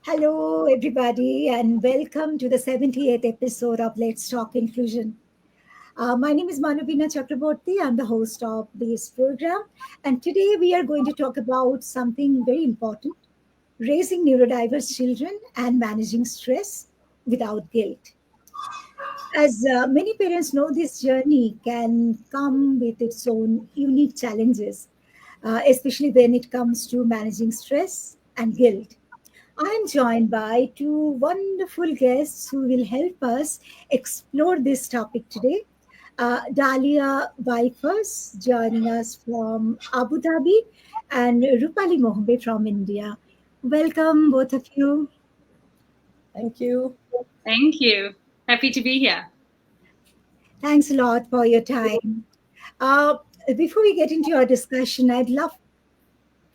Hello, everybody, and welcome to the 78th episode of Let's Talk Inclusion. My name is Manobina Chakraborty. I'm the host of this program, and today we are going to talk about something very important: raising neurodiverse children and managing stress without guilt. As many parents know, this journey can come with its own unique challenges, especially when it comes to managing stress and guilt. I'm joined by two wonderful guests who will help us explore this topic today. Dallia Beifus joining us from Abu Dhabi and Rupali Mohbe from India. Welcome, both of you. Thank you. Thank you. Happy to be here. Thanks a lot for your time. Uh, Before we get into our discussion, I'd love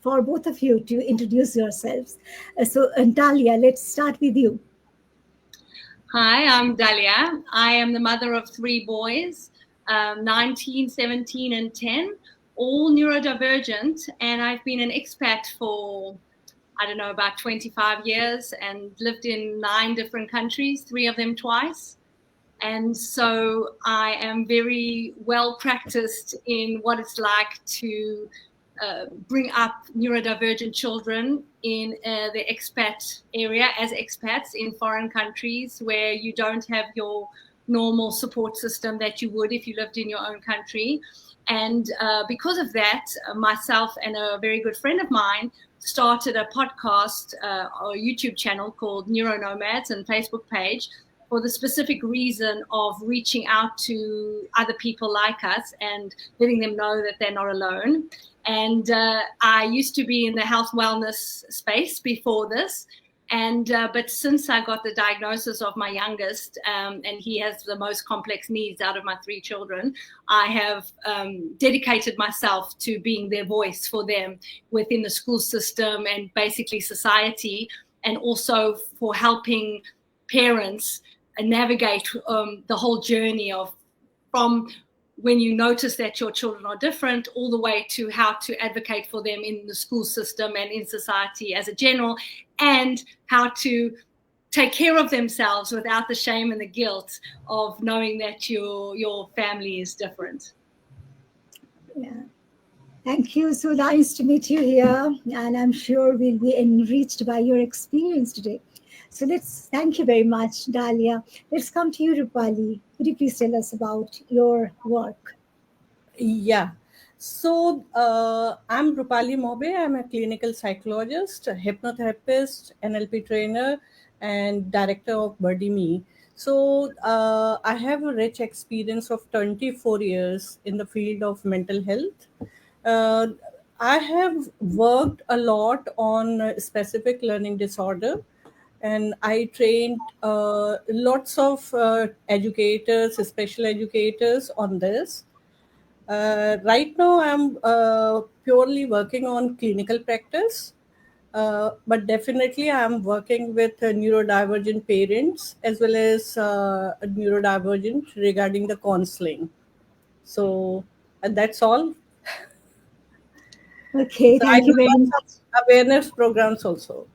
for both of you to introduce yourselves. Dallia, let's start with you. Hi, I'm Dallia. I am the mother of three boys, 19, 17, and 10, all neurodivergent. And I've been an expat for, about 25 years and lived in 9 different countries, 3 of them twice. And so I am very well practiced in what it's like to bring up neurodivergent children in the expat area as expats in foreign countries where you don't have your normal support system that you would if you lived in your own country. And because of that, myself and a very good friend of mine started a podcast or YouTube channel called Neuronomads and Facebook page for the specific reason of reaching out to other people like us and letting them know that they're not alone. And I used to be in the health wellness space before this. But since I got the diagnosis of my youngest, and he has the most complex needs out of my 3 children, I have dedicated myself to being their voice for them within the school system and basically society, and also for helping parents navigate the whole journey of from when you notice that your children are different all the way to how to advocate for them in the school system and in society as a general, and how to take care of themselves without the shame and the guilt of knowing that your family is different. Yeah. Thank you. So nice to meet you here. And I'm sure we'll be enriched by your experience today. So thank you very much, Dallia. Let's come to you, Rupali. Could you please tell us about your work? Yeah. So I'm Rupali Mohbe. I'm a clinical psychologist, a hypnotherapist, NLP trainer, and director of Birdie. So I have a rich experience of 24 years in the field of mental health. I have worked a lot on specific learning disorder, and I trained lots of educators, special educators on this. Right now, I'm purely working on clinical practice, but definitely I'm working with neurodivergent parents as well as neurodivergent regarding the counseling. So that's all. Okay, So I thank do you very lots much. of awareness programs also.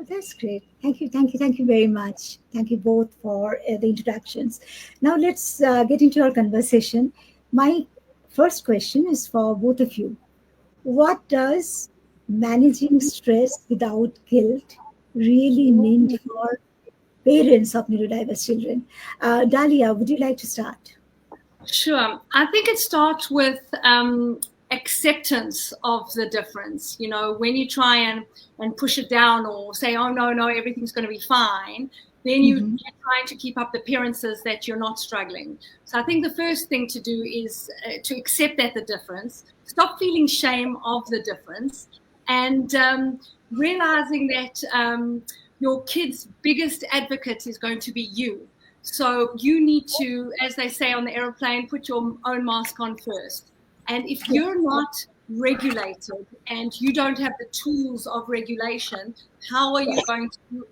Oh, that's great. Thank you very much. Thank you both for the introductions. Now let's get into our conversation. My first question is for both of you. What does managing stress without guilt really mean for parents of neurodiverse children? Dallia, would you like to start? Sure. I think it starts with acceptance of the difference. You know, when you try and push it down or say, oh, no, everything's going to be fine, then you're trying to keep up the appearances that you're not struggling. So I think the first thing to do is to accept that the difference, stop feeling shame of the difference, and realizing that your kid's biggest advocate is going to be you. So you need to, as they say on the aeroplane, put your own mask on first. And if you're not regulated and you don't have the tools of regulation, how are you going to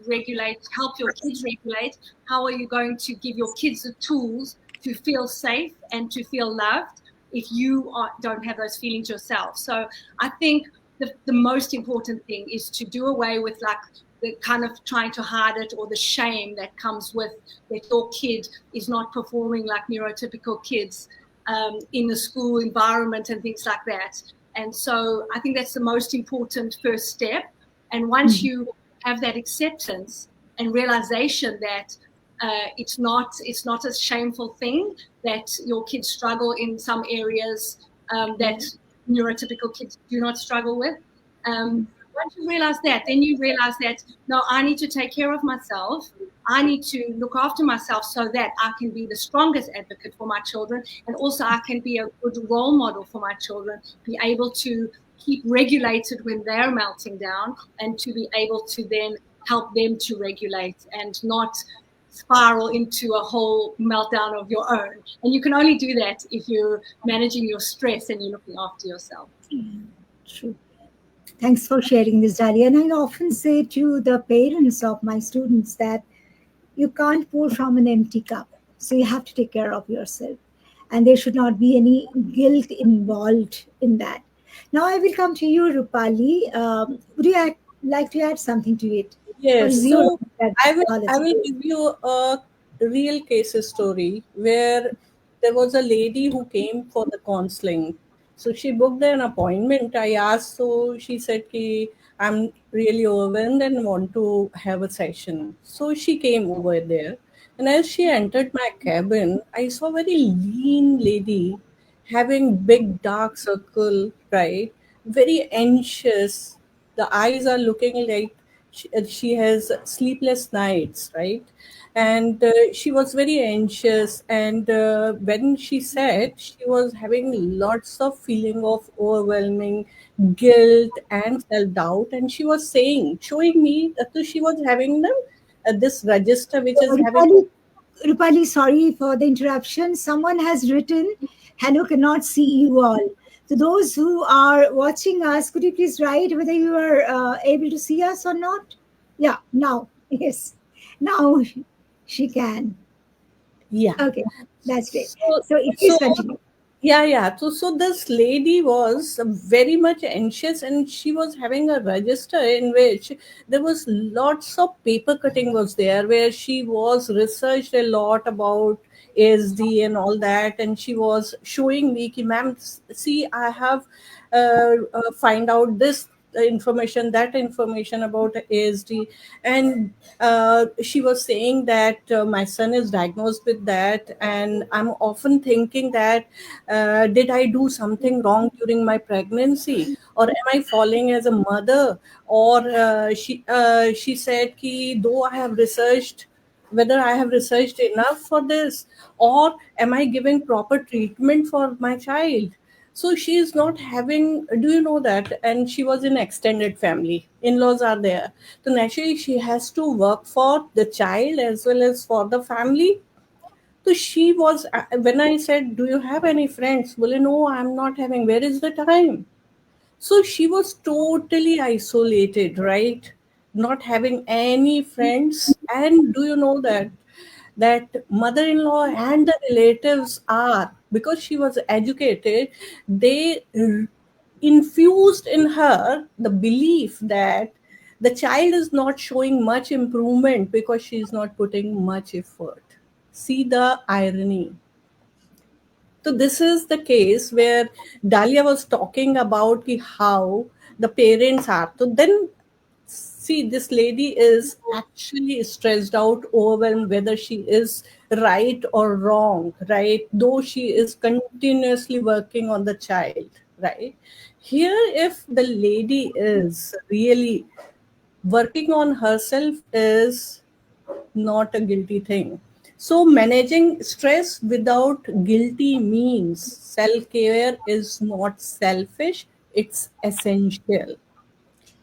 help your kids regulate? How are you going to give your kids the tools to feel safe and to feel loved if you don't have those feelings yourself? So I think the most important thing is to do away with like the kind of trying to hide it, or the shame that comes with that your kid is not performing like neurotypical kids in the school environment and things like that. And so I think that's the most important first step. And once you have that acceptance and realization that it's not a shameful thing that your kids struggle in some areas that neurotypical kids do not struggle with. Once you realize that, then you realize that, no, I need to take care of myself. I need to look after myself so that I can be the strongest advocate for my children. And also I can be a good role model for my children, be able to keep regulated when they're melting down, and to be able to then help them to regulate and not spiral into a whole meltdown of your own. And you can only do that if you're managing your stress and you're looking after yourself. True. Thanks for sharing this, Dallia. And I often say to the parents of my students that you can't pour from an empty cup. So you have to take care of yourself. And there should not be any guilt involved in that. Now I will come to you, Rupali. Would you like to add something to it? Yes, so I will give you a real case story where there was a lady who came for the counseling. So she booked an appointment. I asked, so she said, ki, I'm really overwhelmed and want to have a session. So she came over there. And as she entered my cabin, I saw a very lean lady having big dark circle, right? Very anxious. The eyes are looking like she has sleepless nights, right? And she was very anxious. And when she said, she was having lots of feeling of overwhelming guilt and self-doubt. And she was showing me that she was having them this register which is having. Rupali, sorry for the interruption. Someone has written, Hanu cannot see you all. So those who are watching us, could you please write whether you are able to see us or not? Yeah, now. Yes. Now she can. Yeah. Okay, that's great. So if you continue. Yeah. So this lady was very much anxious, and she was having a register in which there was lots of paper cutting was there, where she was researched a lot about ASD and all that, and she was showing me, ki, ma'am, see, I have find out this information, that information about ASD. And she was saying that my son is diagnosed with that, and I'm often thinking that did I do something wrong during my pregnancy, or am I falling as a mother? Or she said ki, though I have researched, whether I have researched enough for this, or am I giving proper treatment for my child? So she is not having, do you know that? And she was in extended family. In-laws are there. So naturally she has to work for the child as well as for the family. So she was, when I said, do you have any friends? Well, no, I'm not having. Where is the time? So she was totally isolated, right? Not having any friends. And do you know that mother-in-law and the relatives are, because she was educated, they infused in her the belief that the child is not showing much improvement because she is not putting much effort. See the irony. So this is the case where Dalia was talking about how the parents are. So then, see, this lady is actually stressed out, overwhelmed, whether she is right or wrong, right? Though she is continuously working on the child, right? Here, if the lady is really working on herself, is not a guilty thing. So, managing stress without guilty means self care is not selfish, it's essential.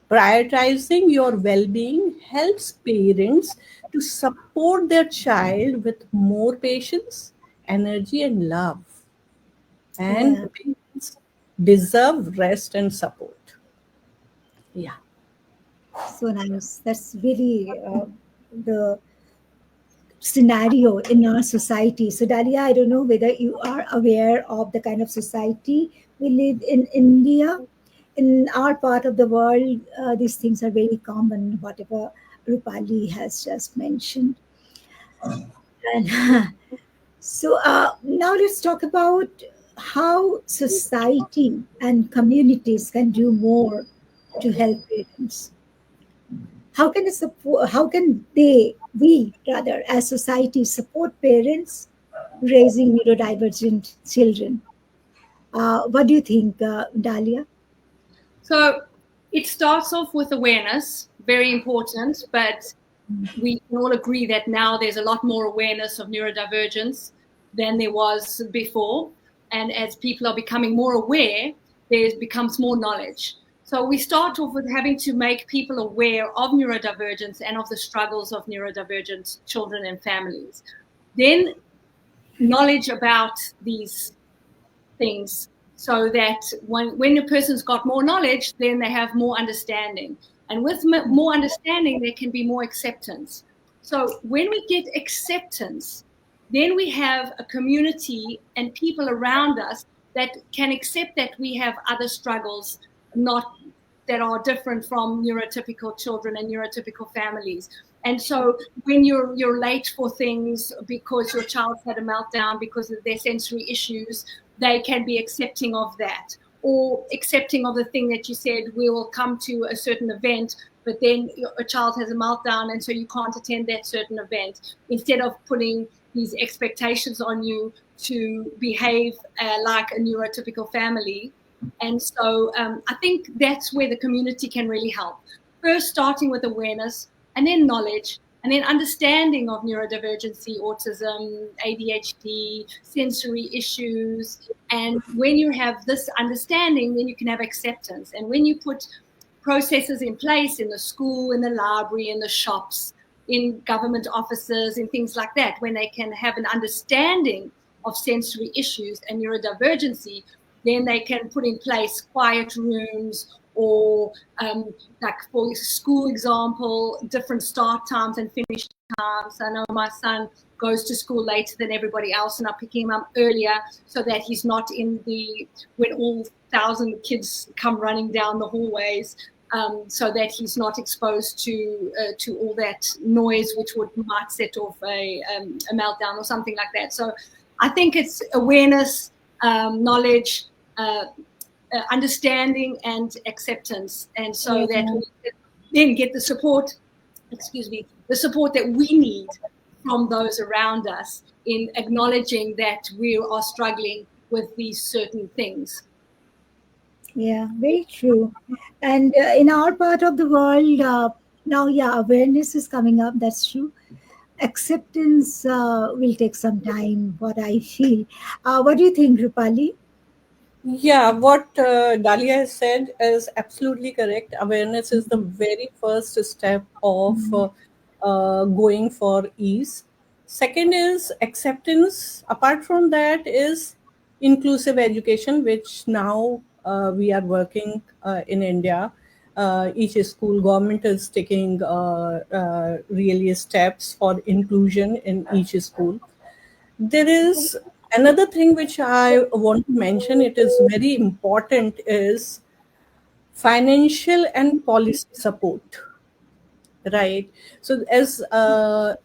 Prioritizing your well being helps parents to support their child with more patience, energy, and love. And parents deserve rest and support. Yeah. So nice. That's really the scenario in our society. So, Dalia, I don't know whether you are aware of the kind of society we live in India. In our part of the world, these things are very common. Whatever Rupali has just mentioned. And so now let's talk about how society and communities can do more to help parents. How can it support? How can we rather, as society, support parents raising neurodivergent children? What do you think, Dahlia? So it starts off with awareness, very important, but we can all agree that now there's a lot more awareness of neurodivergence than there was before. And as people are becoming more aware, there becomes more knowledge. So we start off with having to make people aware of neurodivergence and of the struggles of neurodivergent children and families. Then knowledge about these things, so that when a person's got more knowledge, then they have more understanding. And with more understanding, there can be more acceptance. So when we get acceptance, then we have a community and people around us that can accept that we have other struggles, not that are different from neurotypical children and neurotypical families. And so when you're late for things because your child had a meltdown because of their sensory issues, they can be accepting of that, or accepting of the thing that you said, we will come to a certain event, but then a child has a meltdown and so you can't attend that certain event, instead of putting these expectations on you to behave like a neurotypical family. And so I think that's where the community can really help. First, starting with awareness, and then knowledge, and then understanding of neurodivergency, autism, ADHD, sensory issues. And when you have this understanding, then you can have acceptance. And when you put processes in place in the school, in the library, in the shops, in government offices, and things like that, when they can have an understanding of sensory issues and neurodivergency, then they can put in place quiet rooms, or like for school example, different start times and finish times. I know my son goes to school later than everybody else, and I'm picking him up earlier so that he's not in when all 1,000 kids come running down the hallways, so that he's not exposed to all that noise, which might set off a meltdown or something like that. So I think it's awareness, knowledge, understanding and acceptance, and so that we then get the support, the support that we need from those around us in acknowledging that we are struggling with these certain things. Yeah, very true. And in our part of the world, now, awareness is coming up. That's true. Acceptance will take some time, what I feel. What do you think, Rupali? Yeah, what Dalia has said is absolutely correct. Awareness is the very first step of going for ease. Second is acceptance. Apart from that is inclusive education, which now we are working in India. Each school government is taking really steps for inclusion in each school. There is another thing which I want to mention, it is very important, is financial and policy support, right? So as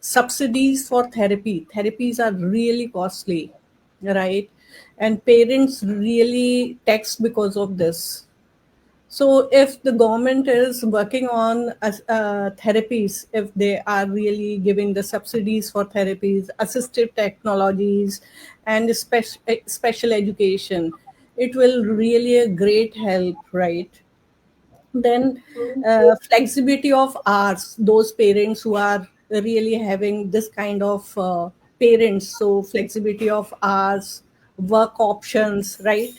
subsidies for therapies are really costly, right? And parents really tax because of this. So if the government is working on therapies, if they are really giving the subsidies for therapies, assistive technologies, and special education, it will really a great help, right? Then flexibility of hours, those parents who are really having this kind of parents, so flexibility of hours, work options, right?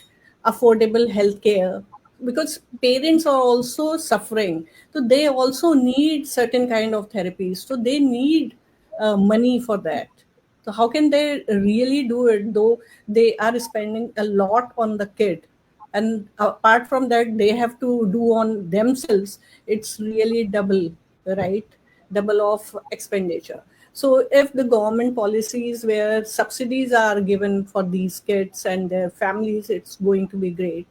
Affordable healthcare, because parents are also suffering, so they also need certain kind of therapies, so they need money for that. So how can they really do it, though they are spending a lot on the kid, and apart from that they have to do on themselves, it's really double, right? Double of expenditure. So if the government policies where subsidies are given for these kids and their families, it's going to be great.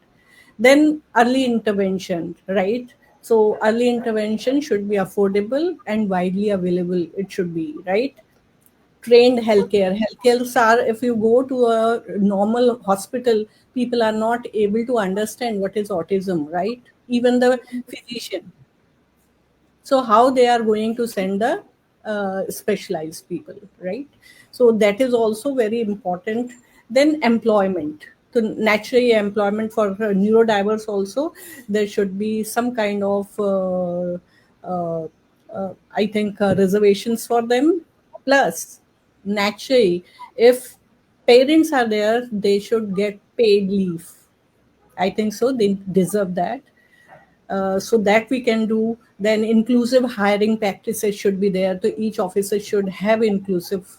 Then early intervention, right? So early intervention should be affordable and widely available. It should be, right? Trained healthcare. Healthcares are, if you go to a normal hospital, people are not able to understand what is autism, right? Even the physician. So how they are going to send the specialized people, right? So that is also very important. Then employment. So naturally employment for neurodiverse also, there should be some kind of uh, I think reservations for them. Plus naturally, if parents are there, they should get paid leave. I think so, they deserve that. So that we can do. Then inclusive hiring practices should be there, so each officer should have inclusive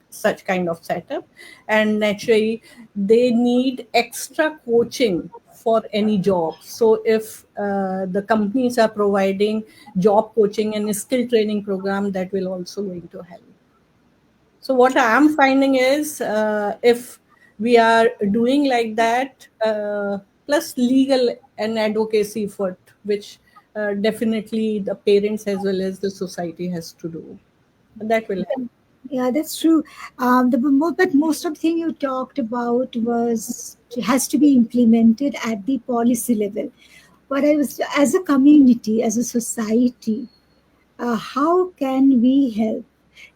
such kind of setup. And naturally they need extra coaching for any job. So if the companies are providing job coaching and skill training program, that will also going to help. So what I am finding is, if we are doing like that, plus legal and advocacy effort, which definitely the parents as well as the society has to do, that will help. Yeah, that's true. But most of the thing you talked about was has to be implemented at the policy level. But I was, as a community, as a society, how can we help?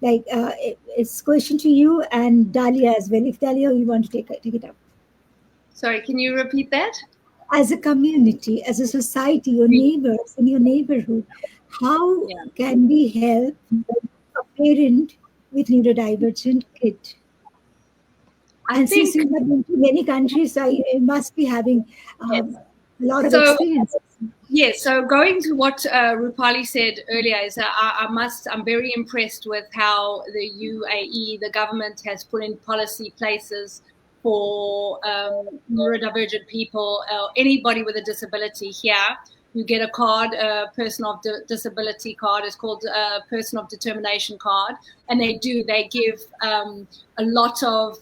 It's question to you and Dalia as well. If Dalia, you want to take it up. Sorry, can you repeat that? As a community, as a society, your neighbors in your neighborhood, how Yeah. can we help a parent with neurodivergent kid? I And since think, you have been to many countries, so you must be having yes. a lot of So, experiences. yes, so going to what Rupali said earlier is that I'm very impressed with how the UAE, the government, has put in policy places for neurodivergent people, anybody with a disability here. You get a card, a person of disability card. It's called a person of determination card. And they give a lot of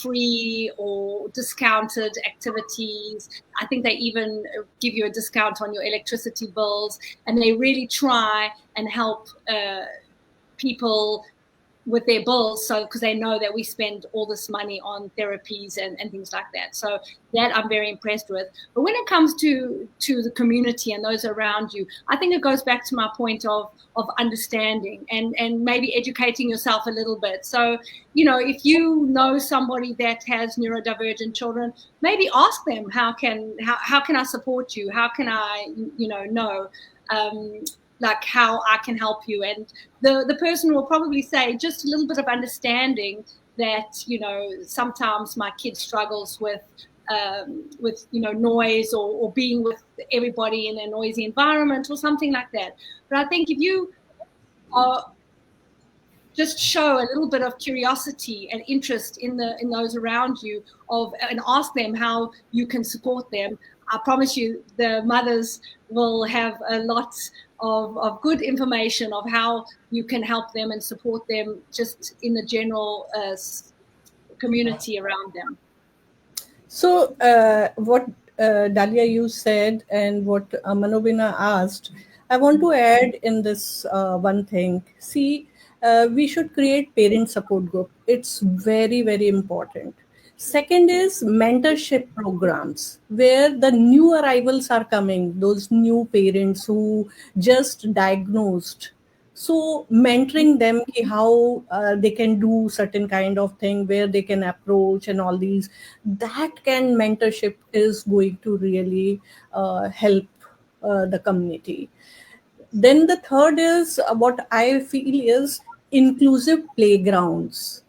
free or discounted activities. I think they even give you a discount on your electricity bills. And they really try and help people with their bills, so because they know that we spend all this money on therapies and things like that. So that I'm very impressed with. But when it comes to the community and those around you, I think it goes back to my point of understanding and maybe educating yourself a little bit. So, if you know somebody that has neurodivergent children, maybe ask them, how can I support you? How can I, know like how I can help you? And the person will probably say just a little bit of understanding that, sometimes my kid struggles with noise or being with everybody in a noisy environment or something like that. But I think if you just show a little bit of curiosity and interest in those around you and ask them how you can support them, I promise you the mothers will have a lot of good information of how you can help them and support them just in the general community around them. So what Dalia you said and what Manobina asked, I want to add in this one thing. See, we should create parent support group. It's very, very important. Second is mentorship programs where the new arrivals are coming, those new parents who just diagnosed. So mentoring them ki how they can do certain kind of thing, where they can approach and all these, that can mentorship is going to really help the community. Then the third is what I feel is inclusive playgrounds,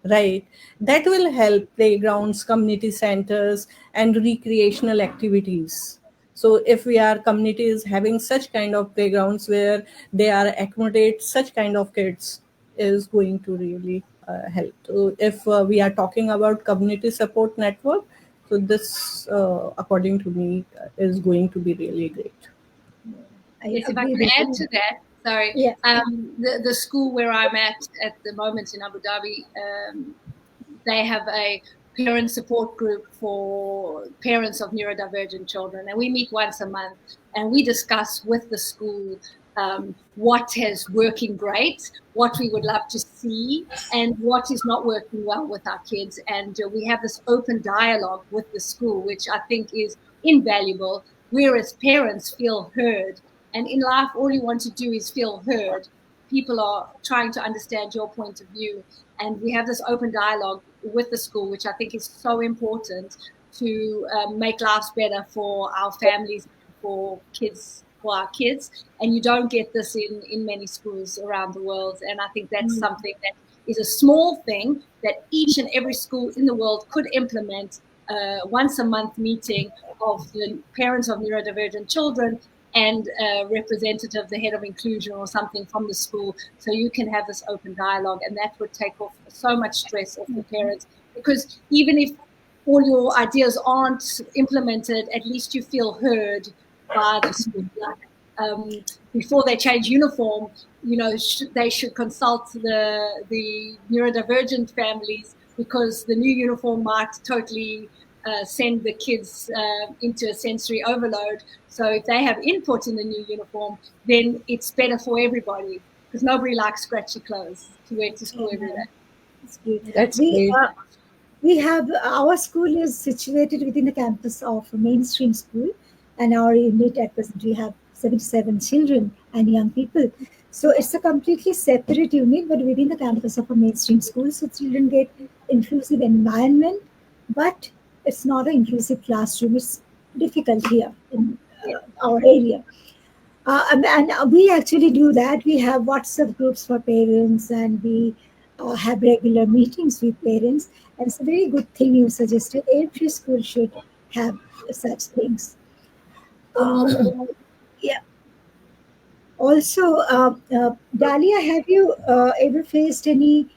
right? That will help playgrounds, community centers, and recreational activities. So if we are communities having such kind of playgrounds where they are accommodate such kind of kids, is going to really help. So if we are talking about community support network, so this according to me is going to be really great. Yes, if I agree can with add you. to that, sorry. Yeah. The school where I'm at the moment in Abu Dhabi, they have a parent support group for parents of neurodivergent children, and we meet once a month. and we discuss with the school what is working great, what we would love to see, and what is not working well with our kids. And we have this open dialogue with the school, which I think is invaluable, whereas parents feel heard. And in life, all you want to do is feel heard. People are trying to understand your point of view. And we have this open dialogue with the school, which I think is so important to make lives better for our families, for our kids. And you don't get this in many schools around the world. And I think that's something that is a small thing that each and every school in the world could implement, once a month meeting of the parents of neurodivergent children and a representative, the head of inclusion or something from the school, so you can have this open dialogue. And that would take off so much stress off the parents, because even if all your ideas aren't implemented, at least you feel heard by the school. Before they change uniform, they should consult the neurodivergent families, because the new uniform might totally send the kids into a sensory overload. So if they have input in the new uniform, then it's better for everybody, because nobody likes scratchy clothes to wear to school every day. That's great. That's great. We have, our school is situated within the campus of a mainstream school, and our unit at present we have 77 children and young people. So it's a completely separate unit, but within the campus of a mainstream school. So children get inclusive environment, but it's not an inclusive classroom. It's difficult here in our area. And we actually do that. We have WhatsApp groups for parents, and we have regular meetings with parents. And it's a very good thing you suggested. Every school should have such things. Yeah. Also, Dallia, have you ever faced any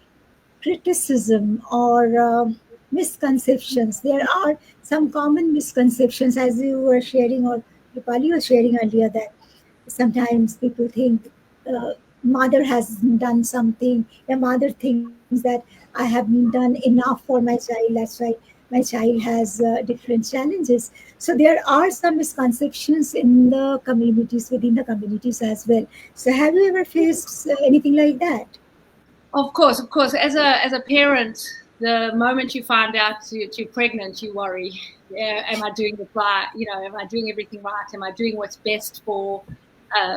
criticism or misconceptions? There are some common misconceptions, as you were sharing, or Rupali was sharing earlier, that sometimes people think mother has done something. The mother thinks that I haven't done enough for my child. That's why my child has different challenges. So there are some misconceptions in the communities, within the communities as well. So have you ever faced anything like that? Of course. As a parent, the moment you find out you're pregnant, you worry. Am I doing it right? Am I doing everything right? Am I doing what's best for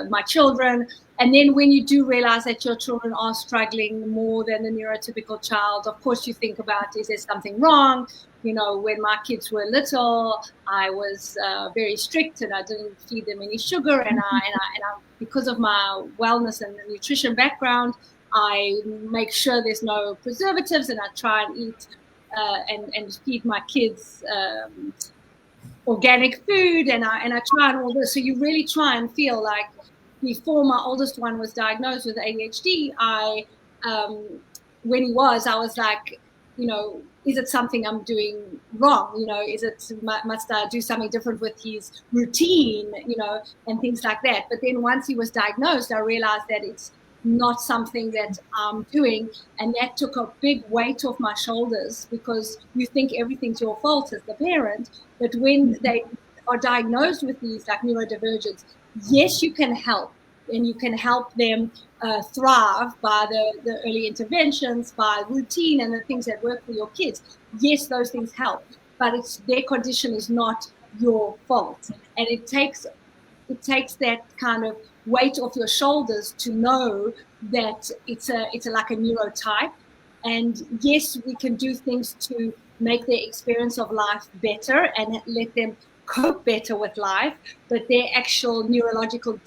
my children? And then when you do realize that your children are struggling more than the neurotypical child, of course you think about, is there something wrong? When my kids were little, I was very strict, and I didn't feed them any sugar. And I, because of my wellness and nutrition background, I make sure there's no preservatives, and I try and eat and feed my kids organic food, and I try and all this. So you really try and feel like, before my oldest one was diagnosed with ADHD, when he was, I was like, is it something I'm doing wrong? Must I do something different with his routine, and things like that. But then once he was diagnosed, I realized that it's not something that I'm doing, and that took a big weight off my shoulders, because you think everything's your fault as the parent. But when they are diagnosed with these, like, neurodivergence, yes, you can help, and you can help them thrive by the early interventions, by routine and the things that work for your kids. Yes, those things help, but their condition is not your fault, and it takes that kind of weight off your shoulders to know that it's like a neurotype. And yes, we can do things to make their experience of life better and let them cope better with life, but their actual neurological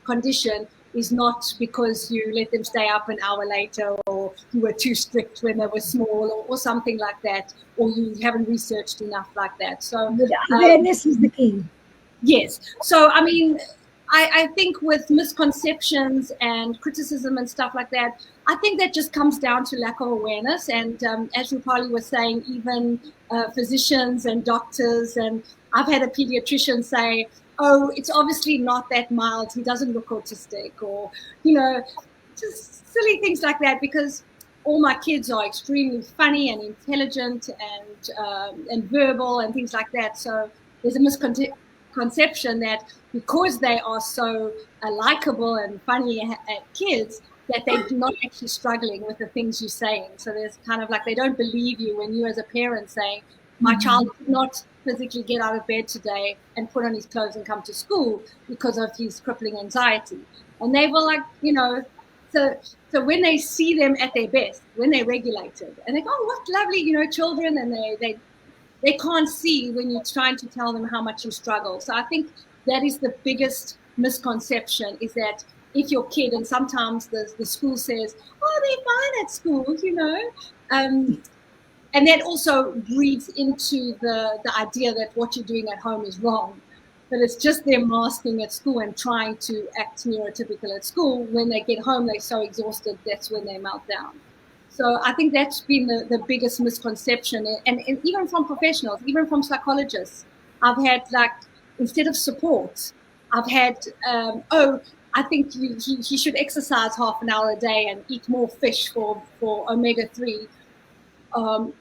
condition is not because you let them stay up an hour later, or you were too strict when they were small, or something like that, or you haven't researched enough like that. So awareness is the key. Yes. So I think with misconceptions and criticism and stuff like that, I think that just comes down to lack of awareness. And as Rupali was saying, even physicians and doctors, and I've had a pediatrician say, oh, it's obviously not that mild, he doesn't look autistic, or, just silly things like that, because all my kids are extremely funny and intelligent and verbal and things like that. So there's a misconception that because they are so likable and funny kids, that they're not actually struggling with the things you're saying. So there's kind of like, they don't believe you when you as a parent saying, my child could not physically get out of bed today and put on his clothes and come to school because of his crippling anxiety. And they were like, so when they see them at their best, when they're regulated, and they go, oh, what lovely, children, and they can't see when you're trying to tell them how much you struggle. So I think that is the biggest misconception, is that if your kid, and sometimes the school says, oh, they're fine at school, and that also breeds into the idea that what you're doing at home is wrong. But it's just them masking at school and trying to act neurotypical at school. When they get home, they're so exhausted, that's when they melt down. So I think that's been the biggest misconception. And even from professionals, even from psychologists, I've had, like, instead of support, I've had, I think he should exercise half an hour a day and eat more fish for omega-3.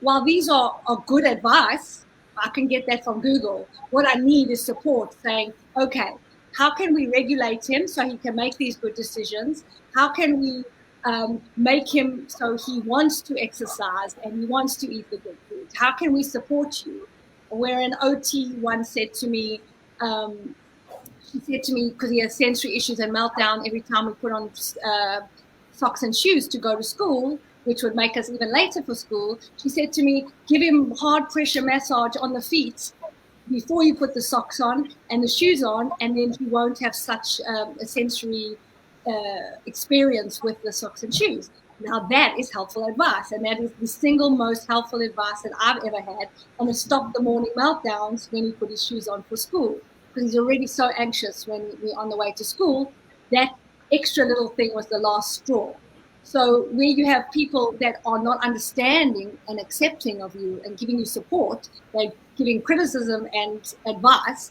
While these are good advice, I can get that from Google. What I need is support, saying, okay, how can we regulate him so he can make these good decisions? How can we make him so he wants to exercise and he wants to eat the good food? How can we support you? Where an OT once said to me, she said to me, because he has sensory issues and meltdown every time we put on socks and shoes to go to school, which would make us even later for school, she said to me, give him hard pressure massage on the feet before you put the socks on and the shoes on, and then he won't have such a sensory experience with the socks and shoes. Now that is helpful advice, and that is the single most helpful advice that I've ever had, and it stopped the morning meltdowns when he put his shoes on for school, because he's already so anxious when we're on the way to school. That extra little thing was the last straw. So where you have people that are not understanding and accepting of you and giving you support, they're giving criticism and advice.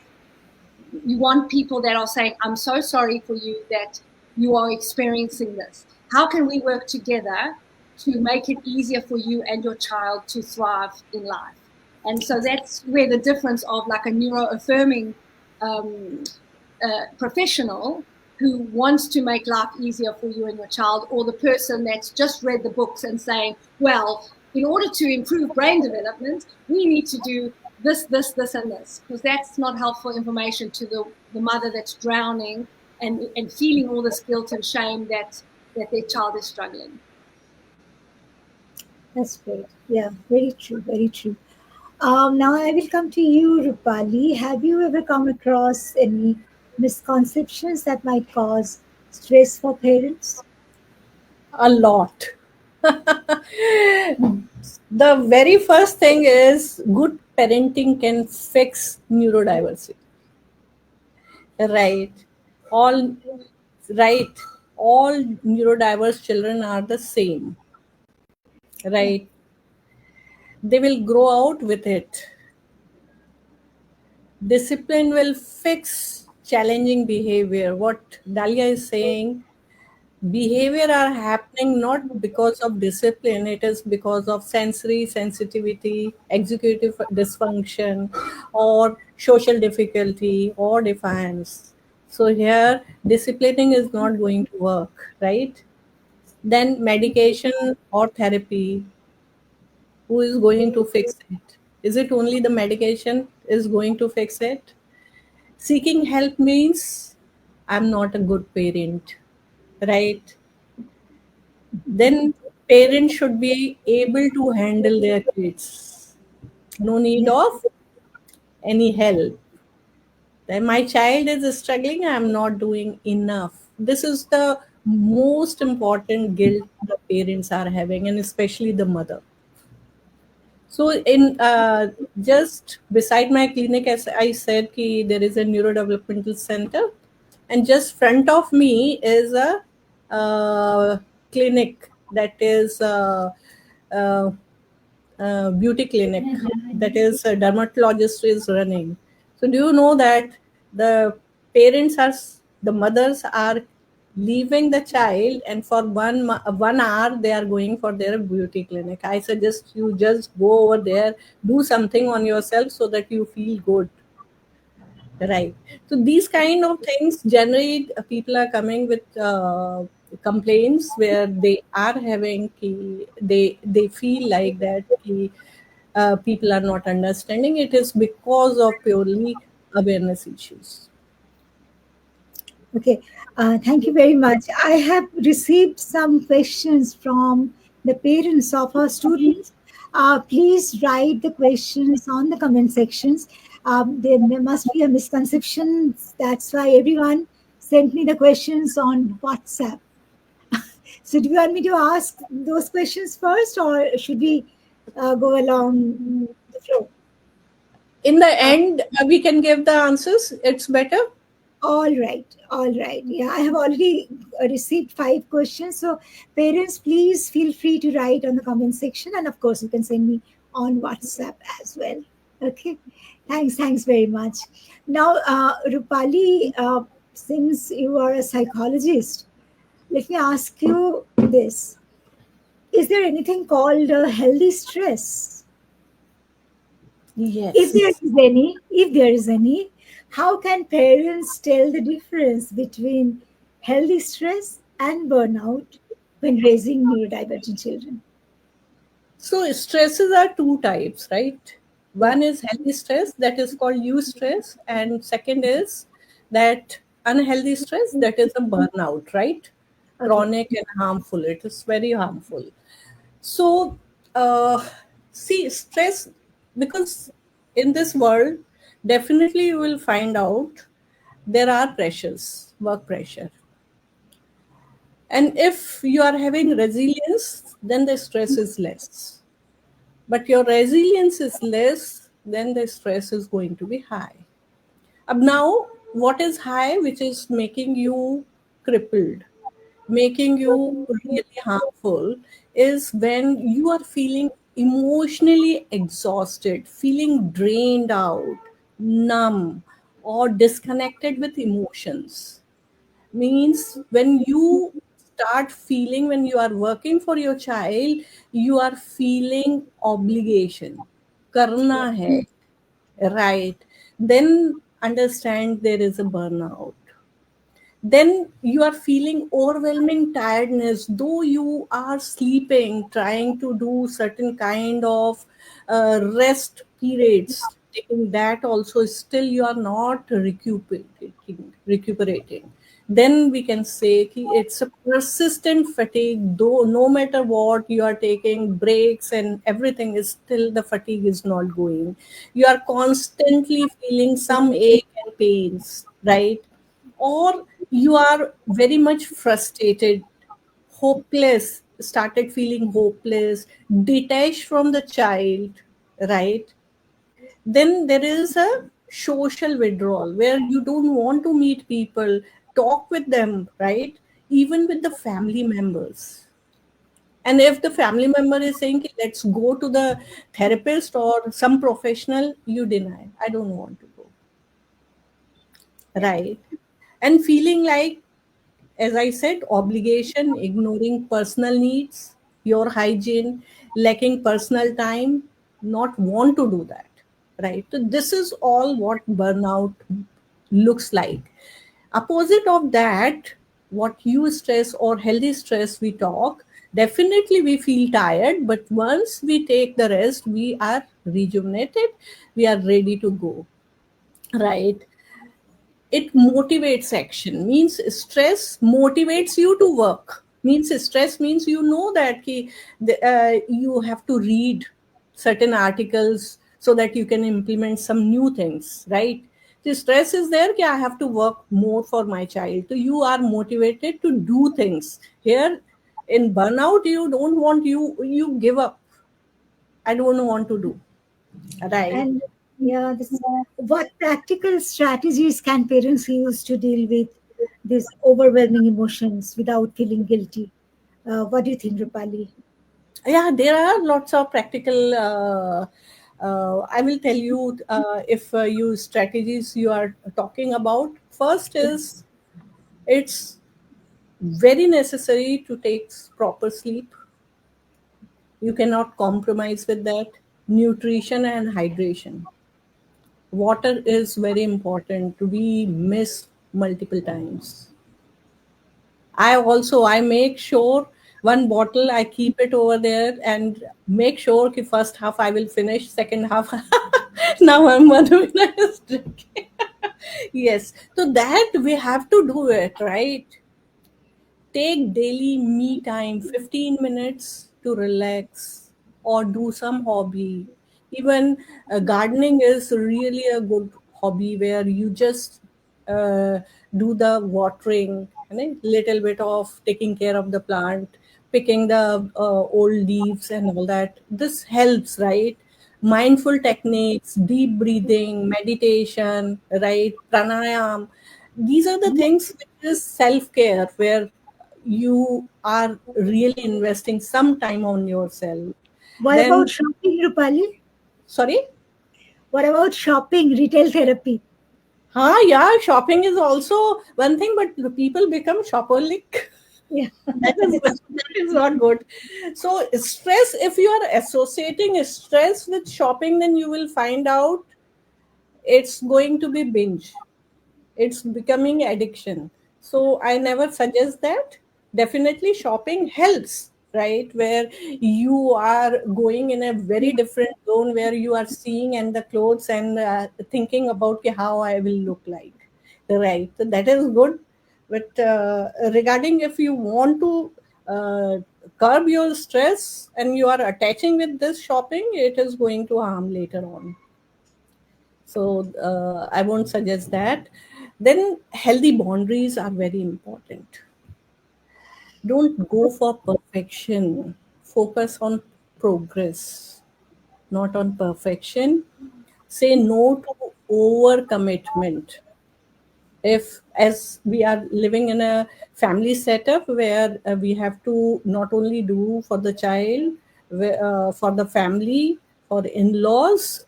You want people that are saying, I'm so sorry for you that you are experiencing this. How can we work together to make it easier for you and your child to thrive in life? And so that's where the difference of, like, a neuroaffirming professional who wants to make life easier for you and your child, or the person that's just read the books and saying, well, in order to improve brain development, we need to do this, this, this, and this, because that's not helpful information to the mother that's drowning and feeling all this guilt and shame that their child is struggling. That's great. Yeah, very true, very true. Now I will come to you, Rupali. Have you ever come across any misconceptions that might cause stress for parents? A lot. The very first thing is, good parenting can fix neurodiversity. Right. All neurodiverse children are the same. Right. They will grow out with it. Discipline will fix challenging behavior. What Dallia is saying, behavior are happening not because of discipline, it is because of sensory sensitivity, executive dysfunction, or social difficulty, or defiance. So here, disciplining is not going to work, right? Then medication or therapy, who is going to fix it? Is it only the medication is going to fix it? Seeking help means I'm not a good parent, right? Then parents should be able to handle their kids. No need of any help. Then my child is struggling, I'm not doing enough. This is the most important guilt the parents are having, and especially the mother. So in just beside my clinic, as I said, there is a neurodevelopmental center, and just front of me is a clinic that is beauty clinic that is a dermatologist is running. So do you know that the parents are, the mothers are leaving the child, and for 1 hour they are going for their beauty clinic. I suggest you just go over there, do something on yourself so that you feel good. Right. So these kind of things generally people are coming with complaints where they are having they feel like that people are not understanding. It is because of purely awareness issues. Okay, thank you very much. I have received some questions from the parents of our students. Please write the questions on the comment sections. There must be a misconception. That's why everyone sent me the questions on WhatsApp. So, do you want me to ask those questions first, or should we go along the flow? In the Uh, end, we can give the answers. It's better. All right, all right. Yeah, I have already received 5 questions. So, parents, please feel free to write on the comment section. And of course, you can send me on WhatsApp as well. Okay, thanks very much. Now, Rupali, since you are a psychologist, let me ask you this. Is there anything called healthy stress? Yes. If there is any, how can parents tell the difference between healthy stress and burnout when raising neurodivergent children? So stresses are two types, right? Yeah. One is healthy stress, that is called eustress, and second is that unhealthy stress, that is a burnout, right? Okay. Chronic and harmful. It is very harmful. So, uh, see, stress, because in this world, definitely you will find out there are pressures, work pressure. And if you are having resilience, then the stress is less. But your resilience is less, then the stress is going to be high. Now, what is high, which is making you crippled, making you really harmful, is when you are feeling emotionally exhausted, feeling drained out, numb, or disconnected with emotions. Means when you start feeling, when you are working for your child, you are feeling obligation, karna Yeah. hai, right? Then understand there is a burnout. Then you are feeling overwhelming tiredness, though you are sleeping, trying to do certain kind of rest periods, taking that also, still you are not recuperating. Then we can say ki it's a persistent fatigue, though no matter what you are taking breaks and everything, is still the fatigue is not going. You are constantly feeling some ache and pains, right? Or you are very much frustrated, hopeless, started feeling hopeless, detached from the child, right? Then there is a social withdrawal where you don't want to meet people, talk with them, right? Even with the family members. And if the family member is saying, "Ki, let's go to the therapist or some professional," you deny. I don't want to go, Yeah. right? And feeling like, as I said, obligation, ignoring personal needs, your hygiene, lacking personal time, not want to do that, right? So this is all what burnout looks like. Opposite of that, what you stress or healthy stress we talk, definitely we feel tired, but once we take the rest, we are rejuvenated, we are ready to go, right? It motivates action, means stress motivates you to work, means stress means you know that you have to read certain articles so that you can implement some new things, right? The stress is there कि I have to work more for my child, so you are motivated to do things. Here in burnout, you don't want, you give up. I don't want to do, right? And yeah, what practical strategies can parents use to deal with these overwhelming emotions without feeling guilty? What do you think, Rupali? Yeah, there are lots of practical I will tell you, if you strategies you are talking about. First Yeah. is, it's very necessary to take proper sleep. You cannot compromise with that. Nutrition and hydration, Water is very important. We miss multiple times. I make sure one bottle I keep it over there and make sure the first half I will finish, second half now I'm Manobina is drinking. Yes, so that we have to do it, right? Take daily me time, 15 minutes to relax or do some hobby. Even gardening is really a good hobby where you just uh, do the watering, little bit of taking care of the plant, picking the old leaves and all that. This helps, right? Mindful techniques, deep breathing, meditation, right? Pranayam. These are the things which is self care, where you are really investing some time on yourself. What about Then, shopping, Rupali? sorry. What about shopping, retail therapy? Yeah, shopping is also one thing, but the people become shopaholic. Yeah. That is not good. So stress, if you are associating stress with shopping, then you will find out it's going to be binge, it's becoming addiction. So I never suggest that. Definitely shopping helps, right, where you are going in a very different zone, where you are seeing and the clothes and thinking about how I will look like, right? So that is good. But regarding if you want to uh, curb your stress and you are attaching with this shopping, it is going to harm later on. So I won't suggest that. Then healthy boundaries are very important. Don't go for perfection. Focus on progress, not on perfection. Say no to overcommitment. If, as we are living in a family setup where we have to not only do for the child, for the family, for in-laws,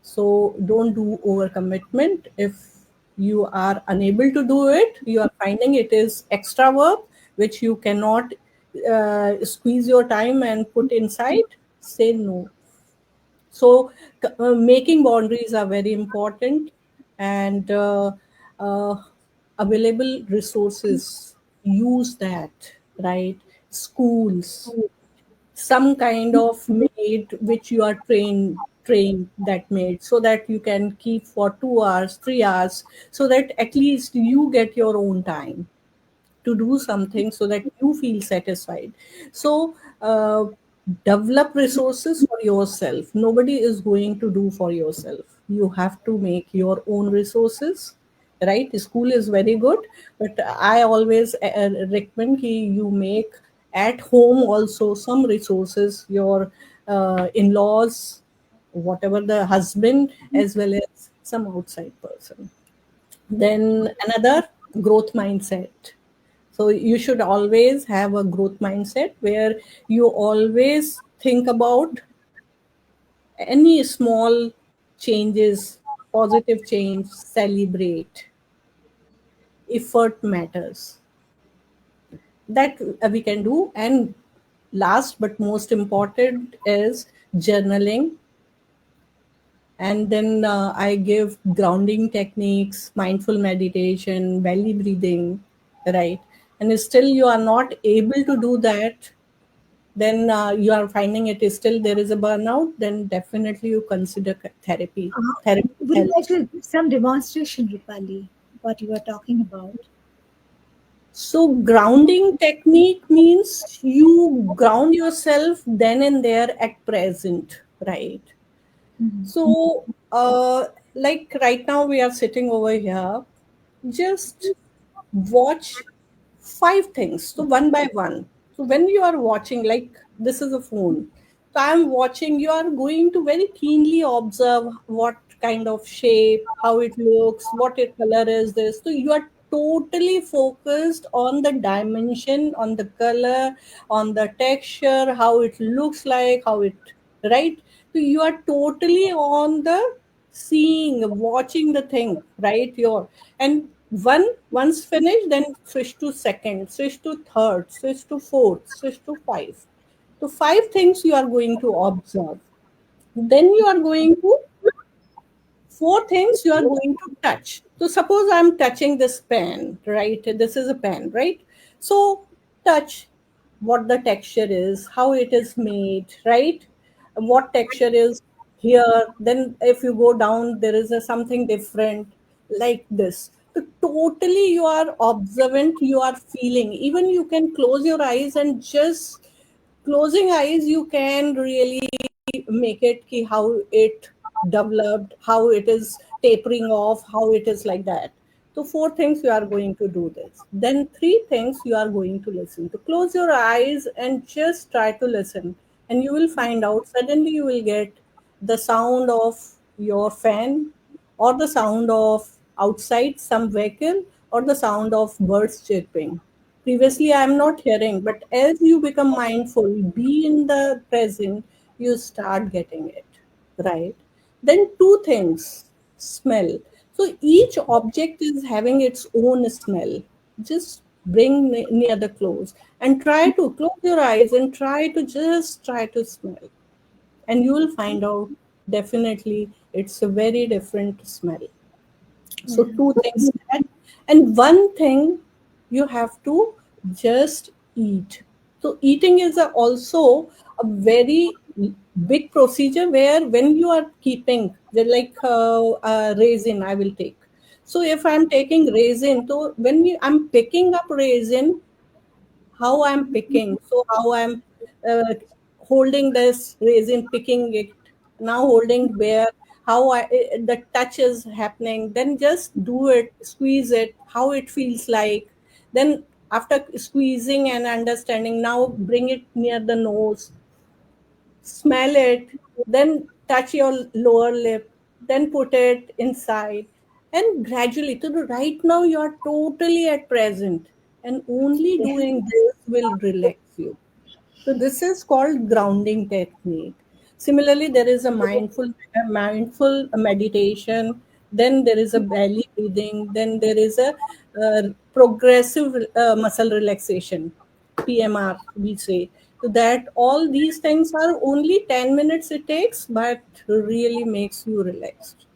so don't do overcommitment. If you are unable to do it, you are finding it is extra work which you cannot squeeze your time and put inside, say no. So making boundaries are very important. And uh, available resources, use that, right? Schools, some kind of maid which you are trained that maid, so that you can keep for 2 hours 3 hours, so that at least you get your own time to do something, so that you feel satisfied. So develop resources for yourself. Nobody is going to do for yourself. You have to make your own resources, right? School is very good, but I always recommend you make at home also some resources, your in-laws, whatever, the husband, as well as some outside person. Then another, growth mindset. So you should always have a growth mindset where you always think about any small changes, positive change, celebrate. Effort matters. That we can do. And last but most important is journaling. And then I give grounding techniques, mindful meditation, belly breathing, right? And still you are not able to do that, then you are finding it is still there is a burnout, then definitely you consider therapy. Therapy Would you like helps. to give some demonstration, Rupali, what you were talking about? So grounding technique means you ground yourself then and there at present, right? Mhm. So like right now we are sitting over here, just watch five things, so one by one. So when you are watching, like this is a phone, so I am watching, you are going to very keenly observe what kind of shape, how it looks, what its color is this. So you are totally focused on the dimension, on the color, on the texture, how it looks like, how it, right? So you are totally on the seeing, watching the thing, right? Your, and once finished, then switch to second, switch to third, switch to fourth, switch to five. So five things you are going to observe. Then you are going to 4 things you are going to touch. So suppose I'm touching this pen, right? This is a pen, right? So touch what the texture is, how it is made, right? What texture is here. Then if you go down, there is a something different like this. So totally you are observant, you are feeling. Even you can close your eyes and just closing eyes, you can really make it ki how it developed, how it is tapering off, how it is like that. So 4 things you are going to do this. Then 3 things you are going to listen. To close your eyes and just try to listen, and you will find out suddenly you will get the sound of your fan, or the sound of outside some vehicle, or the sound of birds chirping. Previously, I am not hearing, but as you become mindful, be in the present, you start getting it, right? Then, 2 things smell. So, each object is having its own smell. Just bring near the close and try to close your eyes and try to smell, and you will find out definitely it's a very different smell. So Yeah. 2 things that, and 1 thing you have to just eat. So eating is also a very big procedure, where when you are keeping like raisin I will take. So if I'm taking raisin, so when I'm picking up raisin, how I'm picking, so how I'm uh, holding this raisin, picking it, now holding where, how the touch is happening, then just do it, squeeze it, how it feels like. Then after squeezing and understanding, now bring it near the nose, smell it, then touch your lower lip, then put it inside, and gradually to the right now you are totally at present, and only Yeah. doing this will relax you. So this is called grounding technique. Similarly, there is a mindful meditation. Then there is a belly breathing. Then there is a progressive muscle relaxation, PMR we say. So that all these things are only 10 minutes it takes, but really makes you relaxed.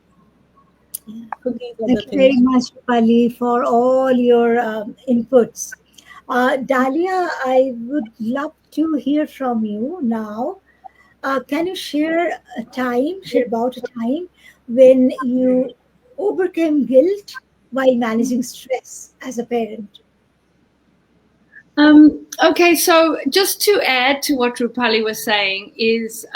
So these are the Thank you very things. much, Rupali, for all your inputs. Dalia, I would love to hear from you now. Can you share about a time when you overcame guilt while managing stress as a parent? Okay, so just to add to what Rupali was saying is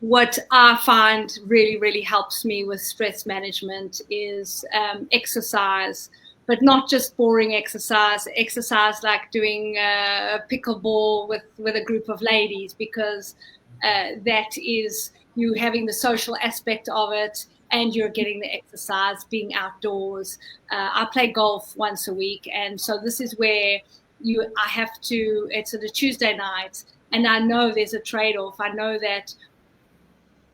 what I find really, really helps me with stress management is exercise, but not just boring exercise. Exercise like doing pickleball with a group of ladies, because that is you having the social aspect of it, and you're getting the exercise, being outdoors. I play golf once a week, and so this is where I have to. It's at a Tuesday night, and I know there's a trade-off. I know that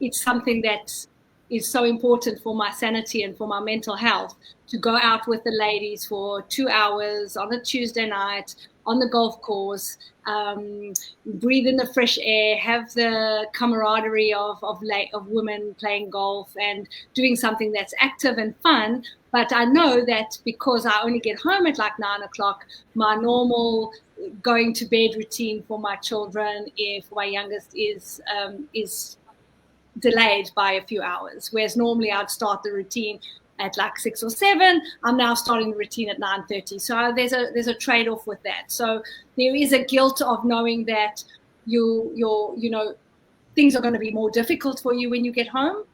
it's something that is so important for my sanity and for my mental health to go out with the ladies for 2 hours on a Tuesday night on the golf course, breathe in the fresh air, have the camaraderie of women playing golf and doing something that's active and fun. But I know that because I only get home at like 9 o'clock, my normal going to bed routine for my children, for my youngest, is delayed by a few hours. Whereas normally I'd start the routine at like 6 or 7. I'm now starting the routine at 9:30. So there's a trade-off with that. So there is a guilt of knowing that things are going to be more difficult for you when you get home,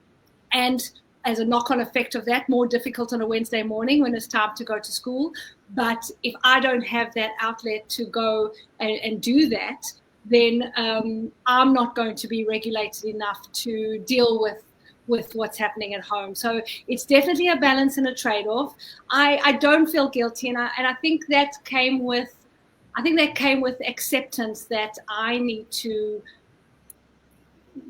and as a knock-on effect of that, more difficult on a Wednesday morning when it's time to go to school. But if I don't have that outlet to go and do that, then I'm not going to be regulated enough to deal with what's happening at home. So it's definitely a balance and a trade-off. I don't feel guilty, and I think that came with acceptance that I need to.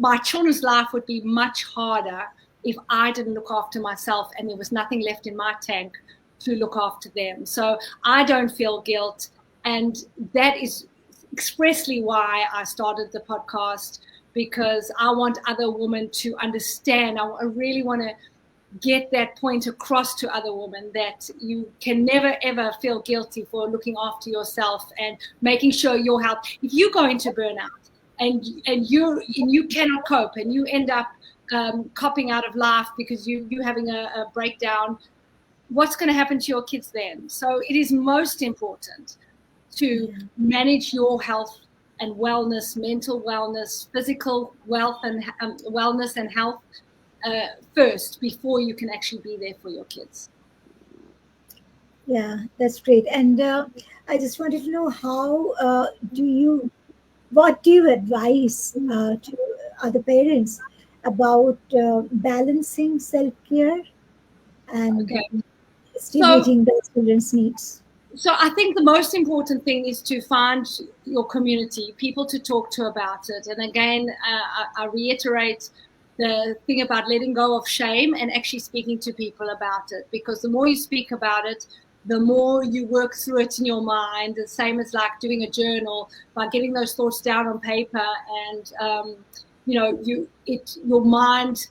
My children's life would be much harder if I didn't look after myself and there was nothing left in my tank to look after them. So I don't feel guilt, and that is expressly why I started the podcast, because I want other women to understand. I really want to get that point across to other women, that you can never ever feel guilty for looking after yourself and making sure your health. If you go into burnout and you cannot cope and you end up copping out of life because you having a breakdown, what's going to happen to your kids then? So it is most important to manage your health and wellness, mental wellness, physical wealth and wellness and health first, before you can actually be there for your kids. Yeah, that's great. And I just wanted to know, what do you advise to other parents about balancing self-care and stimulating their children's needs? So I think the most important thing is to find your community, people to talk to about it. And again, I reiterate the thing about letting go of shame and actually speaking to people about it, because the more you speak about it, the more you work through it in your mind. The same as like doing a journal, by getting those thoughts down on paper, and your mind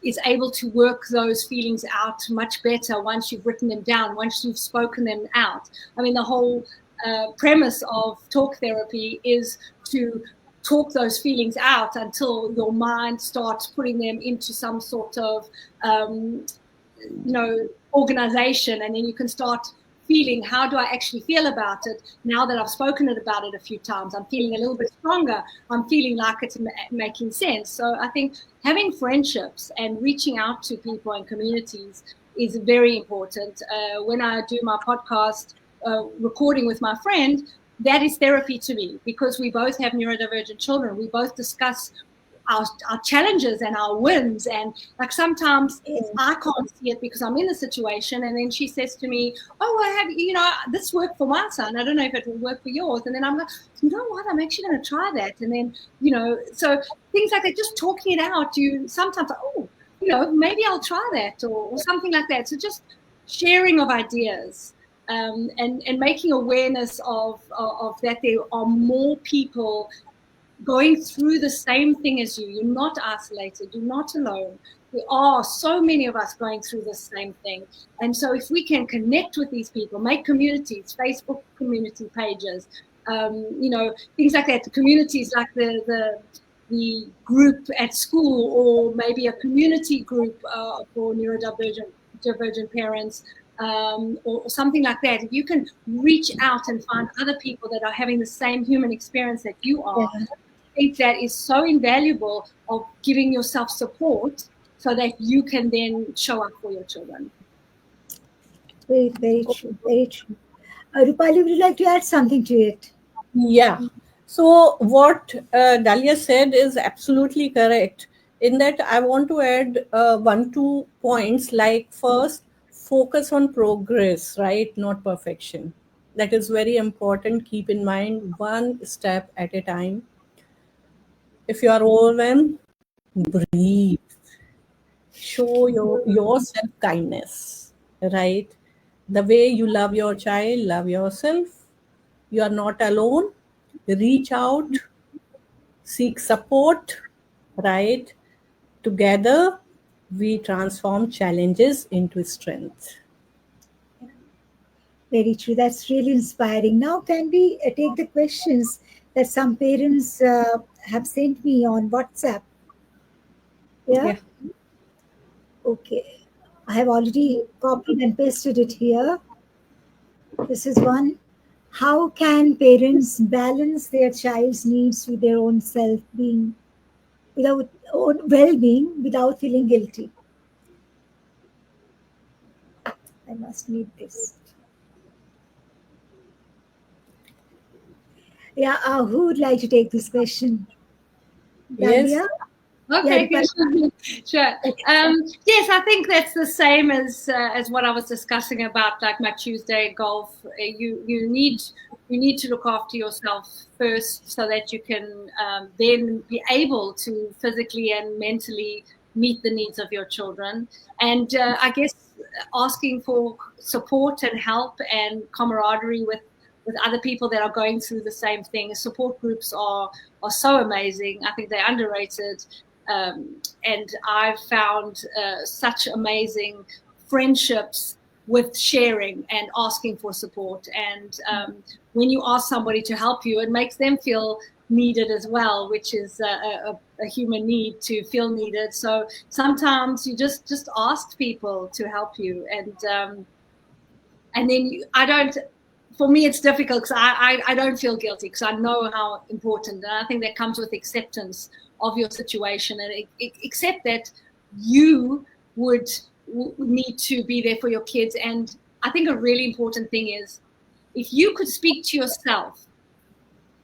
is able to work those feelings out much better once you've written them down, once you've spoken them out. I mean, the whole premise of talk therapy is to talk those feelings out until your mind starts putting them into some sort of organization, and then you can start feeling, how do I actually feel about it now that I've spoken about it a few times? I'm feeling a little bit stronger. I'm feeling like it's making sense. So I think having friendships and reaching out to people and communities is very important. When I do my podcast recording with my friend, that is therapy to me, because we both have neurodivergent children. We both discuss our challenges and our wins, and like sometimes I can't see it because I'm in the situation, and then she says to me, oh, I have this worked for my son, I don't know if it will work for yours, and then I'm like, you know what, I'm actually going to try that. And then so things like that, just talking it out, you sometimes maybe I'll try that, or something like that. So just sharing of ideas, and making awareness of that there are more people going through the same thing as you. You're not isolated. You're not alone. There are so many of us going through the same thing. And so if we can connect with these people, make communities, Facebook community pages, things like that, the communities like the group at school, or maybe a community group for neurodivergent parents, or something like that. If you can reach out and find other people that are having the same human experience that you are, I think that is so invaluable, of giving yourself support so that you can then show up for your children. Very, very true. Very true. Rupali, would you like to add something to it? Yeah. So what Dallia said is absolutely correct. In that, I want to add 1-2 points. Like, first, focus on progress, right? Not perfection. That is very important. Keep in mind, one step at a time. If you are overwhelmed, breathe. Show yourself kindness, right? The way you love your child, love yourself. You are not alone. Reach out, seek support, right? Together, we transform challenges into strength. Very true. That's really inspiring. Now, can we take the questions that some parents have sent me on WhatsApp? Yeah? Okay. I have already copied and pasted it here. This is one. How can parents balance their child's needs with their own self-being, without own well-being, without feeling guilty? I must need this. Yeah, who would like to take this question? Yes. Dallia? Okay, Yeah, sure. Yes, I think that's the same as what I was discussing about, like my Tuesday golf. You need to look after yourself first, so that you can then be able to physically and mentally meet the needs of your children. And I guess asking for support and help and camaraderie with other people that are going through the same thing. Support groups are so amazing. I think they're underrated. and I've found such amazing friendships with sharing and asking for support. And when you ask somebody to help you, it makes them feel needed as well, which is a human need, to feel needed. So sometimes you just ask people to help you, and then for me it's difficult because I don't feel guilty, because I know how important, and I think that comes with acceptance of your situation, and accept that you would need to be there for your kids. And I think a really important thing is, if you could speak to yourself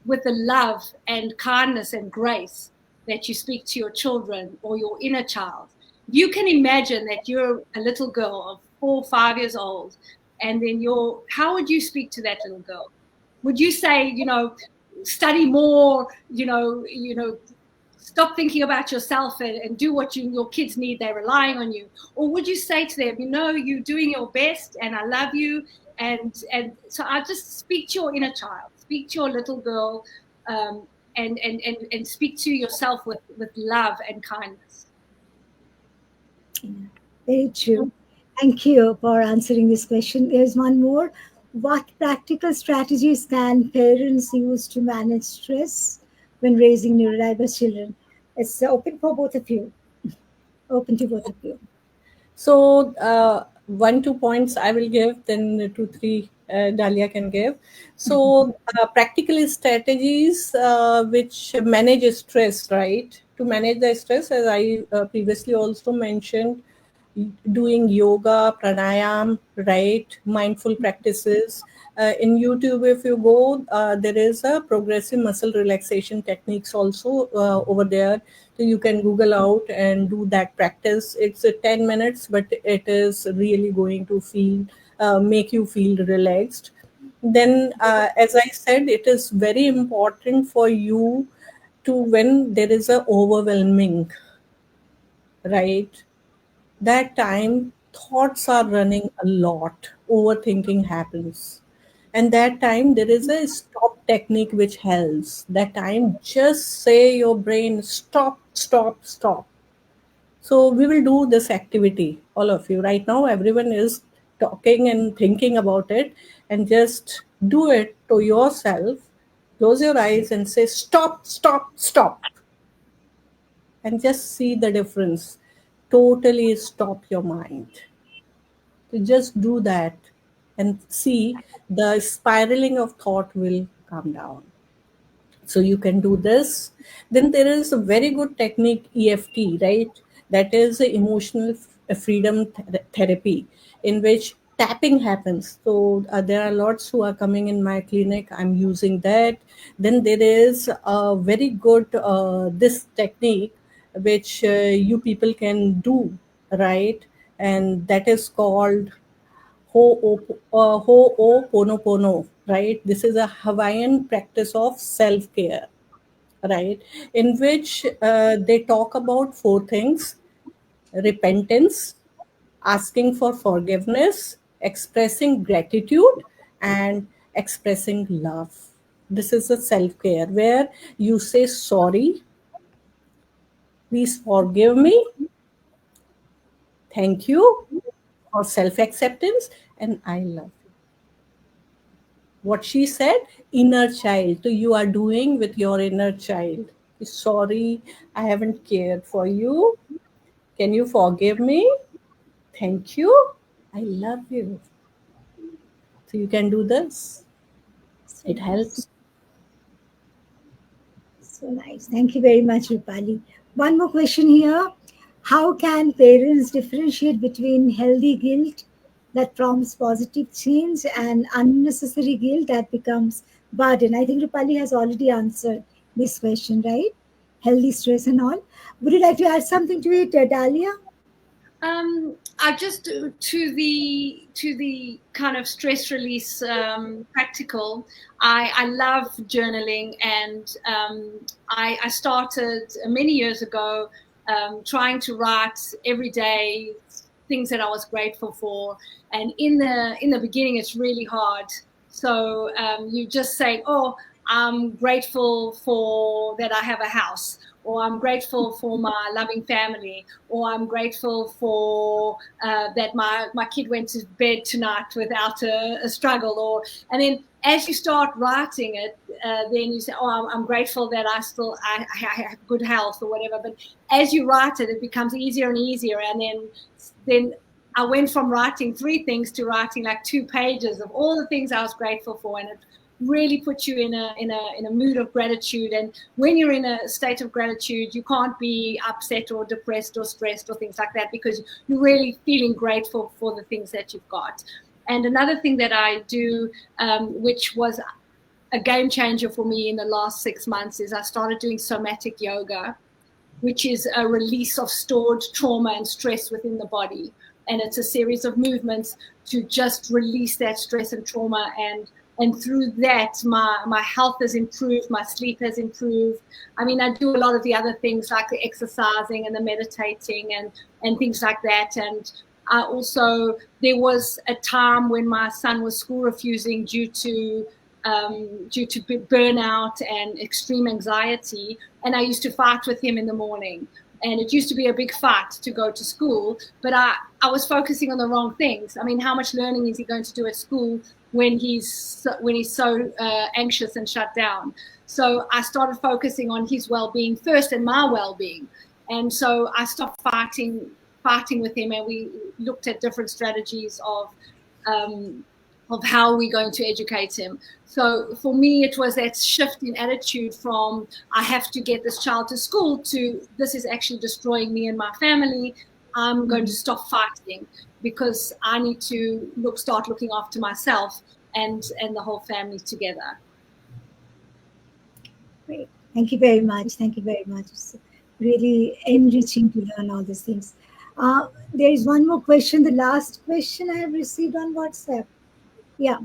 with the love and kindness and grace that you speak to your children or your inner child, you can imagine that you're a little girl of 4 or 5 years old, and then how would you speak to that little girl? Would you say, study more, stop thinking about yourself and do what your kids need, they're relying on you? Or would you say to them, you're doing your best and I love you? And so I just speak to your inner child, speak to your little girl, and speak to yourself with love and kindness. Yeah, very true. Thank you for answering this question. There's one more. What practical strategies can parents use to manage stress when raising neurodiverse children? It's open for both of you. Open to both of you. So 1-2 points I will give, then 2-3 Dallia can give. So practical strategies which manage stress, right? To manage the stress, as I previously also mentioned, doing yoga, pranayam, right? Mindful practices. In YouTube, if you go, there is a progressive muscle relaxation techniques also over there. So you can Google out and do that practice. It's 10 minutes, but it is really going to make you feel relaxed. Then, as I said, it is very important for you to, when there is a overwhelming, right? That time thoughts are running a lot, overthinking happens, and that time there is a stop technique which helps. That time just say your brain, stop, stop, stop. So we will do this activity, all of you right now. Everyone is talking and thinking about it, and just do it to yourself. Close your eyes and say stop, stop, stop, and just see the difference. Totally stop your mind. To just do that and see the spiraling of thought will come down. So you can do this. Then there is a very good technique, EFT, right? That is emotional freedom therapy, in which tapping happens. So there are lots who are coming in my clinic. I'm using that. Then there is a very good this technique which you people can do, right? And that is called Ho'oponopono, right? This is a Hawaiian practice of self-care, right? In which they talk about 4 things: repentance, asking for forgiveness, expressing gratitude, and expressing love. This is a self-care where you say sorry, please forgive me, thank you, for self-acceptance, and I love you. What she said, inner child. So you are doing with your inner child. Sorry, I haven't cared for you. Can you forgive me? Thank you. I love you. So you can do this. So It nice. helps. So nice. Thank you very much, Rupali. One more question here. How can parents differentiate between healthy guilt that prompts positive change and unnecessary guilt that becomes burden? I think Rupali has already answered this question, right? Healthy stress and all. Would you like to add something to it, Dahlia? I just to the kind of stress release practical. I love journaling, and I started many years ago trying to write every day things that I was grateful for. And in the beginning, it's really hard. So you just say, oh, I'm grateful for that I have a house, or I'm grateful for my loving family, or I'm grateful for that my kid went to bed tonight without a struggle. And then as you start writing it, then you say, oh, I'm grateful that I have good health or whatever. But as you write it, it becomes easier and easier. And then I went from writing 3 things to writing like 2 pages of all the things I was grateful for, and it really puts you in a mood of gratitude. And when you're in a state of gratitude, you can't be upset or depressed or stressed or things like that, because you're really feeling grateful for the things that you've got. And another thing that I do, which was a game changer for me in the last 6 months, is I started doing somatic yoga, which is a release of stored trauma and stress within the body. And it's a series of movements to just release that stress and trauma. And through that, my health has improved, my sleep has improved. I mean, I do a lot of the other things like the exercising and the meditating and things like that. And I also, there was a time when my son was school refusing due to burnout and extreme anxiety. And I used to fight with him in the morning. And it used to be a big fight to go to school, but I was focusing on the wrong things. I mean, how much learning is he going to do at school when he's so anxious and shut down? So I started focusing on his well-being first and my well-being. And so I stopped fighting with him, and we looked at different strategies of how we're going to educate him. So for me, it was that shift in attitude from I have to get this child to school to this is actually destroying me and my family. I'm going to stop fighting because I need to start looking after myself and the whole family together. Great. Thank you very much. Thank you very much. It's really enriching to learn all these things. There is one more question, the last question I have received on WhatsApp. Yeah.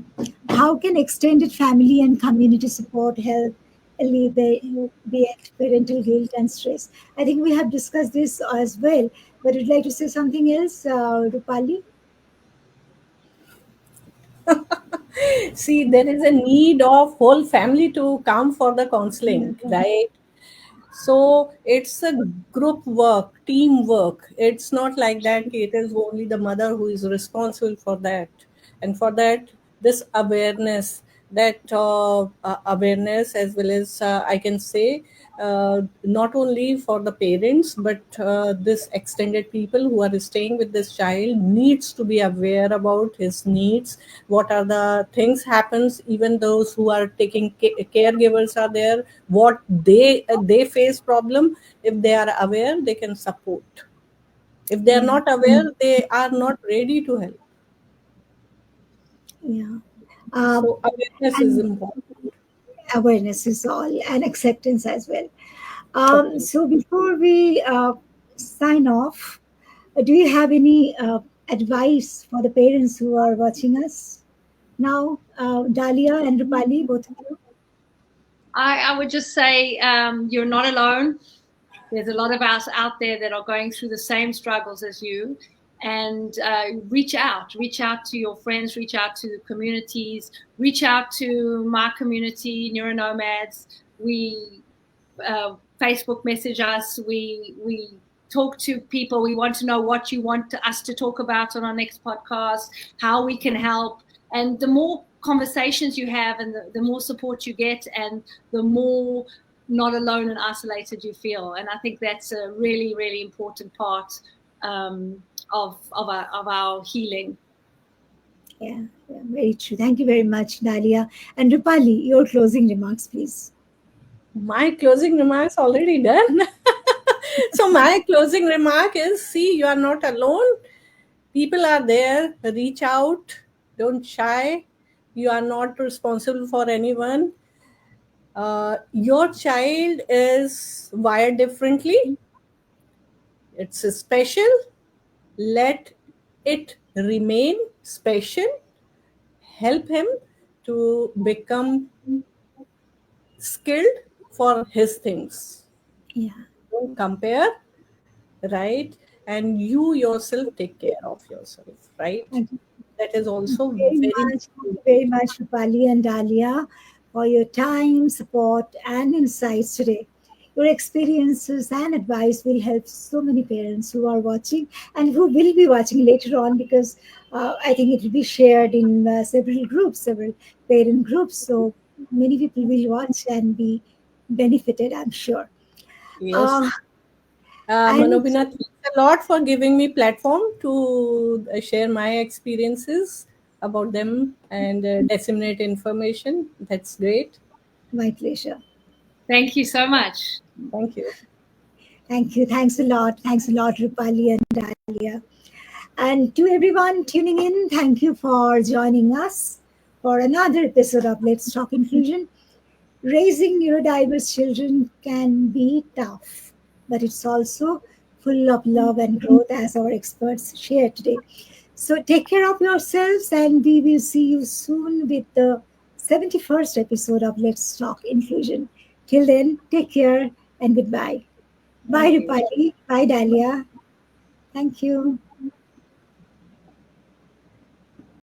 How can extended family and community support help alleviate parental guilt and stress? I think we have discussed this as well, but would you like to say something else, Rupali? See, there is a need of whole family to come for the counseling, right? So it's a group work, teamwork. It's not like that. It is only the mother who is responsible for that. And for that, this awareness, awareness, as well as I can say, not only for the parents, but this extended people who are staying with this child needs to be aware about his needs. What are the things happens, even those who are taking caregivers are there, what they face problem. If they are aware, they can support. If they are not aware, they are not ready to help. Yeah. So awareness is important. Awareness is all, and acceptance as well. Okay. So before we sign off, do you have any advice for the parents who are watching us now? Dalia and Rupali, both of you. I would just say you're not alone. There's a lot of us out there that are going through the same struggles as you. And reach out to your friends, reach out to the communities, reach out to my community, Neuronomads. We Facebook message us. We talk to people. We want to know what you want us to talk about on our next podcast, how we can help. And the more conversations you have and the more support you get, and the more not alone and isolated you feel. And I think that's a really, really important part of our healing. Yeah, very true. Thank you very much, Dalia. And Rupali, your closing remarks, please. My closing remarks already done. So my closing remark is, see, you are not alone. People are there. Reach out. Don't shy. You are not responsible for anyone. Your child is wired differently. It's special. Let it remain special. Help him to become skilled for his things. Yeah. Don't compare, right? And you yourself take care of yourself, right? Thank you That is also very very much. Thank you very much, Rupali and Dalia, for your time, support, and insights today. Your experiences and advice will help so many parents who are watching and who will be watching later on, because I think it will be shared in several groups, several parent groups. So many people will watch and be benefited, I'm sure. Yes. Uh, and Manobina, thanks a lot for giving me platform to share my experiences about them and disseminate information. That's great. my pleasure. Thank you so much. Thank you. Thank you. Thanks a lot. Thanks a lot, Rupali and Dalia. And to everyone tuning in, thank you for joining us for another episode of Let's Talk Inclusion. Raising neurodiverse children can be tough, but it's also full of love and growth, as our experts share today. So take care of yourselves, and we will see you soon with the 71st episode of Let's Talk Inclusion. Till then, take care and goodbye. Bye, Thank you. Rupali. Bye, Dalia. Thank you.